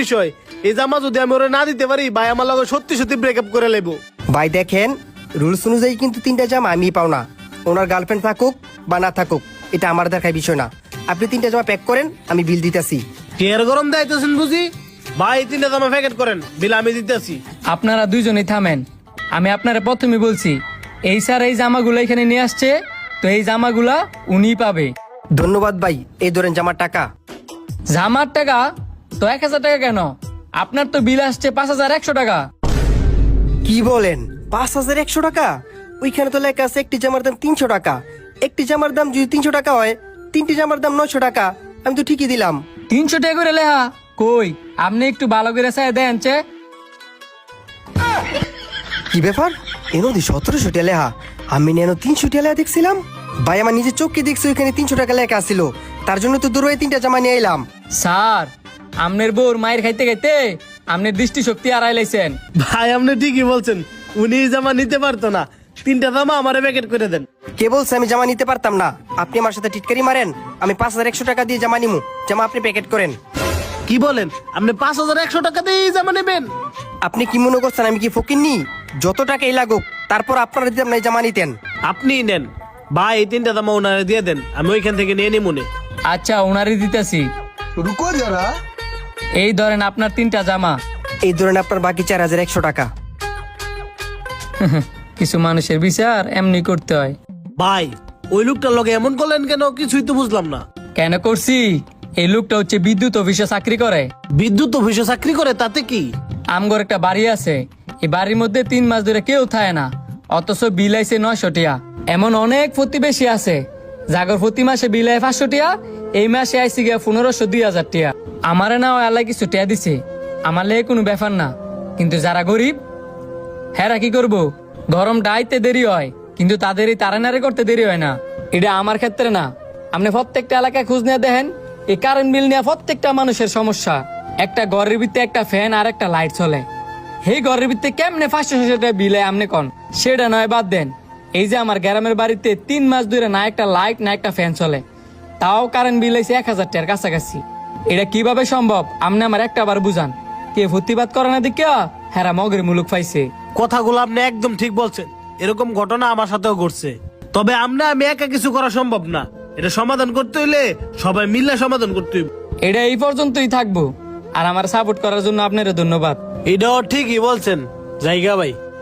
বিষয়। এই জামা যদি আমি ওরে না দিতে পারি ভাই আমার লগে সত্যি সত্যি ব্রেকআপ করে লেবো। ভাই দেখেন, রুলস অনুযায়ী কিন্তু 3টা জামা আমি পাও না। ওনার গার্লফ্রেন্ড থাকুক বা না থাকুক, এটা আমার দেখার বিষয় না। আপনি 3টা জামা প্যাক করেন, আমি বিল দিতেছি। টের গরম দেখাইতেছেন বুঝি? ভাই 3টা জামা প্যাকেট করেন, বিল আমি দিতেছি। আপনারা দুইজনেই থামেন। আমি আপনারা প্রথমে বলছি, এই স্যার এই জামাগুলো এখানে নিয়ে আসছে, তো এই জামাগুলা উনিই পাবে। ধন্যবাদ ভাই, এই ধরেন জামার টাকা। জামার টাকা? তো 1000 টাকা কেন? আপনার তো বিল আসছে 5100 টাকা। কি বলেন 5100 টাকা? ওইখানে তো লেখা আছে একটি জামার দাম 300 টাকা। একটি জামার দাম যদি 300 টাকা হয়, 3টি জামার দাম 900 টাকা। আমি তো ঠিকই দিলাম। 300 টাকা করে লেহা কই? আপনি একটু ভালো করে চাই দেন চে। কি ব্যাপার, এ নদী 1700 টাকা লেখা, আমি নেন 300 টাকা লেখা দেখছিলাম। ভাই আমার নিজের চোখকে দেখছি ওইখানে 300 টাকা লেখা ছিল, তার জন্য তো দূরে 3টা জামা নিয়ে এলাম। স্যার, আমনের বউর মায়ের খাইতে খাইতে আমনের দৃষ্টিশক্তি হারাই লাইছেন। ভাই আপনি ঠিকই বলছেন, উনি এই জামা নিতে পারতো না। 3টা জামা আমারে প্যাকেট করে দেন। কে বলছে আমি জামা নিতে পারতাম না? আপনি আমার সাথে টিটকারি মারেন। আমি 5100 টাকা দিয়ে জামা নিমু, জামা আপনি প্যাকেট করেন। কি বলেন, আপনি 5100 টাকা দিয়ে এই জামা নেবেন? আপনি কি মনে করছেন আমি কি ফকিন্নি? যত টাকাই লাগুক তারপর আপনারা দিতাম না, এই জামা নিতেন। আপনিই নেন ভাই, এই 3টা জামা ওনারে দিয়ে দেন, আমি ওইখান থেকে নিয়ে নি মনে। আচ্ছা, ওনারই দিতেছি। रुको जरा। এই ধরেন আপনার 3টা জামা। এই ধরেন আপনার বাকি 4100 টাকা। কিছু মানুষের বিচার এমনি করতে হয়। ভাই ওই লোকটার লগে এমন করলেন কেন, কিছুই তো বুঝলাম না। কেন করছি? এই লোকটা হচ্ছে বিদ্যুৎ অফিসে চাকরি করে। বিদ্যুৎ অফিসে চাকরি করে, তাতে কি? আমগর একটা বাড়ি আছে, এই বাড়ির মধ্যে 3 মাস ধরে কেউ থাকে না, অথচ বিল আইছে 900 টাকা। এমন অনেক প্রতিবেশী আছে জাগর প্রতি মাসে বিল আয় 500 টাকা, এই মাসে আইসি গিয়া 1500-2000 টাকা। আমারে না আল্লাহ কিছু টাকা দিছে, আমার লেগে কোনো ব্যাপার না। কিন্তু যারা গরিব হেরা কি করবো? গরমটা আইতে দেরি হয়, কিন্তু তাদের এই তাড়ানাড়ি করতে দেরি হয় না। এটা আমার ক্ষেত্রে না, আপনি প্রত্যেকটা এলাকায় খোঁজ নিয়ে দেখেন, এই কারেন্ট বিল নিয়ে প্রত্যেকটা মানুষের সমস্যা। একটা ঘরের ভিতরে একটা ফ্যান আর একটা লাইট চলে, এই ঘরের ভিতরে কেমনে 500-600 টাকা বিল হয় আপনি কন? সেটা নয়, বাদ দেন। এই যে আমার গ্রামের বাড়িতে 3 মাস ধরে না একটা লাইট না একটা ফ্যান চলে, তাও কারেন্ট বিল হয়েছে 1000 টাকার কাছাকাছি। এটা কিভাবে সম্ভব আপনি আমার একটা বার বুঝান। কে প্রতিবাদ করে না দিকে হেরা মগের মুলুক পাইছে। কথাগুলো আপনি একদম ঠিক বলছেন, এরকম ঘটনা আমার সাথেও ঘটছে। তবে আমি একা কিছু করা সম্ভব না, এটা সমাধান করতে হইলে সবাই মিলে সমাধান করতে হইব। এটা এই পর্যন্তই থাকবো, আর আমার সাপোর্ট করার জন্য আপনার ধন্যবাদ। এটাও ঠিকই বলছেন, জায়গা ভাই।